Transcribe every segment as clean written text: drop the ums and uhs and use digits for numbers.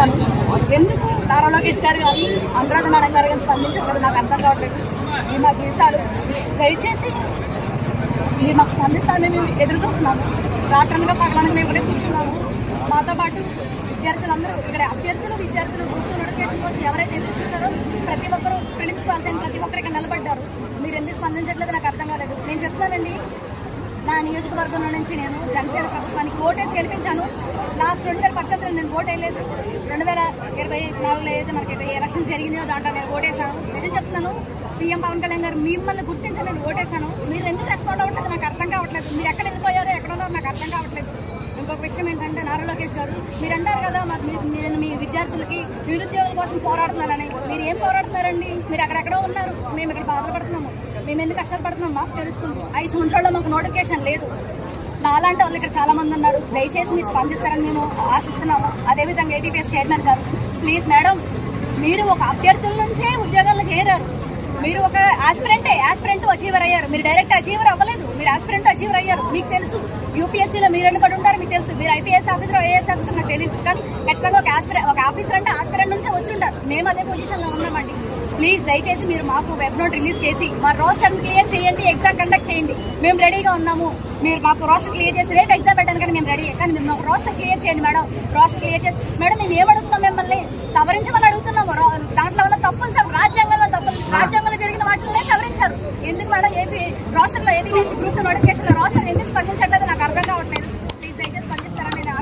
అడుగుతున్నాను, ఎందుకు నారా లోకేష్ గారు కానీ అనురాధ మేడం గారు కానీ స్పందించట్లేదు నాకు అర్థం కావట్లేదు. ఈ మా జీవితాలు దయచేసి ఈ మాకు స్పందిస్తామని మేము ఎదురు చూస్తున్నాము. రాత్రనగా పగలనగా మేము కూడా కూర్చున్నాము. మాతో పాటు విద్యార్థులందరూ ఇక్కడ అభ్యర్థులు విద్యార్థులు గ్రూప్ నోటిఫికేషన్ కోసం ఎవరైతే ఎదురు చూస్తారో ప్రతి ఒక్కరు ఫిలిమ్స్ పాల్గొని ప్రతి ఒక్కరు ఇక్కడ నిలబడ్డారు. మీరు ఎందుకు స్పందించట్లేదు నాకు అర్థం కాలేదు. నేను చెప్తానండి, నా నియోజకవర్గంలో నుంచి నేను జనసేన ప్రభుత్వానికి ఓటేసి గెలిపించాను. లాస్ట్ 2019 నేను ఓటు వేయలేదు. 2024లో ఏదైతే మనకి ఎలక్షన్ జరిగిందో దాంట్లో నేను ఓటేసాను. నిజం చెప్తున్నాను, సీఎం పవన్ కళ్యాణ్ గారు మిమ్మల్ని గుర్తించి నేను ఓటేసాను. మీరు ఎందుకు రెస్పాండ్ అవ్వట్లేదు నాకు అర్థం కావట్లేదు. మీరు ఎక్కడ వెళ్ళిపోయారో ఎక్కడ ఉన్నారో నాకు అర్థం కావట్లేదు. ఇంకొక విషయం ఏంటంటే, నారా లోకేష్ గారు మీరు అంటారు కదా నేను మీ విద్యార్థులకి నిరుద్యోగుల కోసం పోరాడుతున్నానని. మీరు ఏం పోరాడుతున్నారండి? మీరు అక్కడెక్కడో ఉన్నారు, మేము ఇక్కడ బాధపడుతున్నాము. మేము ఎందుకు కష్టాలు పడుతున్నాం మాకు తెలుస్తుంది. 5 సంవత్సరాల్లో మాకు నోటిఫికేషన్ లేదు. నాలాంటి వాళ్ళు ఇక్కడ చాలా మంది ఉన్నారు. దయచేసి మీరు స్పందిస్తారని మేము ఆశిస్తున్నాము. అదేవిధంగా ఏబీపీఎస్ చైర్మన్ గారు, ప్లీజ్ మేడం, మీరు ఒక అభ్యర్థుల నుంచే ఉద్యోగాల్లో చేరారు. మీరు ఒక ఆస్పిరెంట్ అచీవర్ అయ్యారు. మీరు డైరెక్ట్ అచీవర్ అవ్వలేదు, మీరు ఆస్పిరెంట్ అచీవర్ అయ్యారు. మీకు తెలుసు యూపీఎస్సీలో మీరు ఎన్నిపడి ఉంటారు, మీకు తెలుసు. మీరు ఐపీఎస్ ఆఫీసర్ ఐఏఎస్ ఆఫీసర్ నాకు తెలియదు, కానీ ఖచ్చితంగా ఒక ఆఫీసర్ అంటే ఆస్పిరెంట్ నుంచే వచ్చి ఉంటారు. మేము అదే పొజిషన్లో ఉన్నామండి. ప్లీజ్ దయచేసి మీరు మాకు వెబ్ నోట్ రిలీజ్ చేసి మా రోస్టర్ క్లియర్ చేయండి, ఎగ్జామ్ కండక్ట్ చేయండి. మేము రెడీగా ఉన్నాము. మీరు మాకు రోస్టర్ క్లియర్ చేసి రేపు ఎగ్జామ్ పెట్టాను కానీ మేము రెడీ. కానీ మేము మాకు రోస్టర్ క్లియర్ చేయండి మేడం. రోస్టర్ క్లియర్ చేసి మేడం మేము ఏమడుగుతున్నాం, మిమ్మల్ని సవరించమని అడుగుతున్నాము. దాంట్లో ఉన్న తప్పులు రాజ్యాంగంలో జరిగిన వాటిని సవరించారు. ఎందుకు మేడం రోస్టర్లో ఏబీపీఎస్సీ గ్రూప్ నోటిఫికేషన్ రోస్టర్ ఎందుకు స్పందించట్లేదు నాకు అర్థం కావట్లేదు. ప్లీజ్ దయచేసి స్పందిస్తారని నేను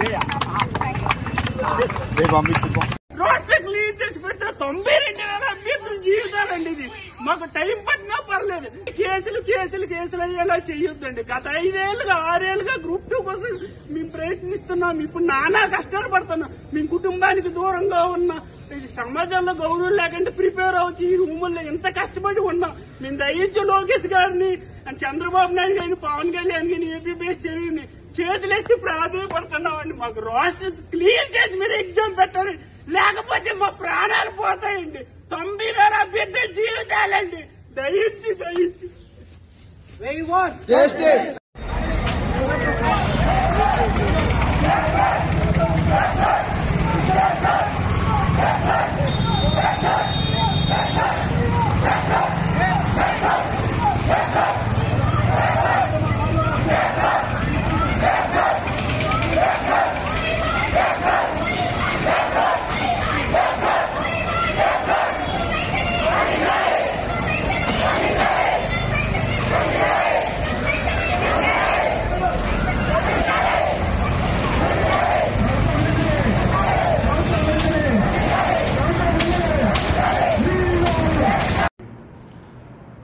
రోస్టర్ క్లియర్ చేసి పెడితే 92,000 అభ్యర్థుల జీవితాలండి. ఇది మాకు టైం పట్టినా పర్లేదు. కేసులు అయ్యేలా చెయ్యొద్దండి. గత 6 ఏళ్లుగా గ్రూప్ 2 కోసం మేము ప్రయత్నిస్తున్నాం. ఇప్పుడు నానా కష్టాలు పడుతున్నాం. మేము కుటుంబానికి దూరంగా ఉన్నాం. సమాజంలో గౌరవం లేకుండా ప్రిపేర్ అవుతూ ఈ రూముల్లో ఎంత కష్టపడి ఉన్నాం. మేము దయించు లోకేష్ గారిని, చంద్రబాబు నాయుడు గారిని, పవన్ కళ్యాణ్ గారిని, ఏపీఎస్ చర్యని చేతులేస్తే ప్రాధాన్యపడుతున్నామండి. మాకు రాష్ట్రం క్లియర్ చేసి మీరు ఎగ్జామ్ పెట్టాలి, లేకపోతే మా ప్రాణాలు పోతాయండి. 90,000 అభ్యర్థుల జీవితాలండి. దయించి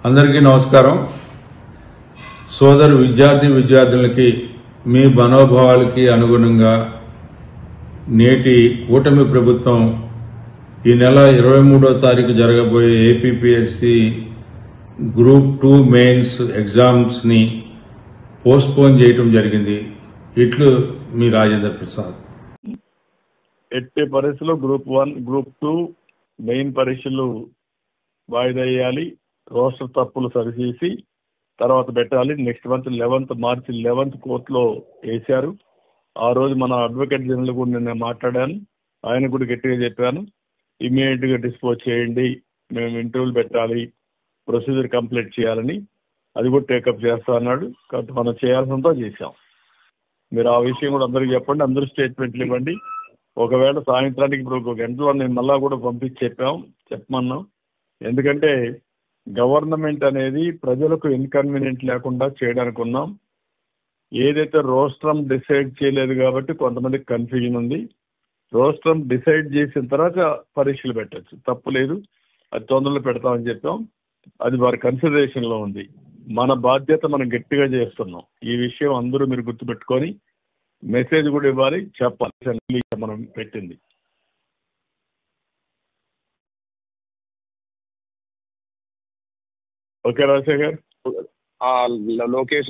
అందరికీ నమస్కారం. సోదరు విద్యార్థులకి మీ మనోభావాలకి అనుగుణంగా నేటి కూటమి ప్రభుత్వం ఈ నెల 23వ తారీఖు జరగబోయే ఏపీపీఎస్సీ గ్రూప్ 2 మెయిన్స్ ఎగ్జామ్స్ ని పోస్ట్పోన్ చేయటం జరిగింది. ఇట్లు మీ రాజేంద్ర ప్రసాద్. ఎట్టి పరిస్థితుల్లో గ్రూప్ 1, గ్రూప్ 2 మెయిన్ పరీక్షలు వాయిదా వేయాలి. రోస్టర్ తప్పులు సరిచేసి తర్వాత పెట్టాలి. నెక్స్ట్ మంత్ మార్చి 11th కోర్టులో వేశారు. ఆ రోజు మన అడ్వకేట్ జనరల్ కూడా నేను మాట్లాడాను. ఆయన కూడా గట్టిగా చెప్పాను, ఇమీడియట్ గా డిస్పోజ్ చేయండి, మేము ఇంటర్వ్యూలు పెట్టాలి, ప్రొసీజర్ కంప్లీట్ చేయాలని. అది కూడా టేకప్ చేస్తా అన్నాడు. కాబట్టి మనం చేయాల్సినంత చేశాం. మీరు ఆ విషయం కూడా అందరికీ చెప్పండి, అందరూ స్టేట్మెంట్లు ఇవ్వండి. ఒకవేళ సాయంత్రానికి ఇప్పుడు 1 గంటలో నేను మళ్ళా కూడా పంపించి చెప్పమన్నాం. ఎందుకంటే గవర్నమెంట్ అనేది ప్రజలకు ఇన్కన్వీనియంట్ లేకుండా చేయడానికి ఉన్నాం. ఏదైతే రోస్ట్రం డిసైడ్ చేయలేదు కాబట్టి కొంతమందికి కన్ఫ్యూజన్ ఉంది. రోస్ట్రం డిసైడ్ చేసిన తర్వాత పరీక్షలు పెట్టచ్చు, తప్పు లేదు. అది తొందరలో పెడతామని చెప్పాం. అది వారి కన్సిడరేషన్ లో ఉంది. మన బాధ్యత మనం గట్టిగా చేస్తున్నాం. ఈ విషయం అందరూ మీరు గుర్తుపెట్టుకొని మెసేజ్ కూడా ఇవ్వాలి, చెప్పాలి. మనం పెట్టింది ఓకే రాజశేఖర్. లోకేష్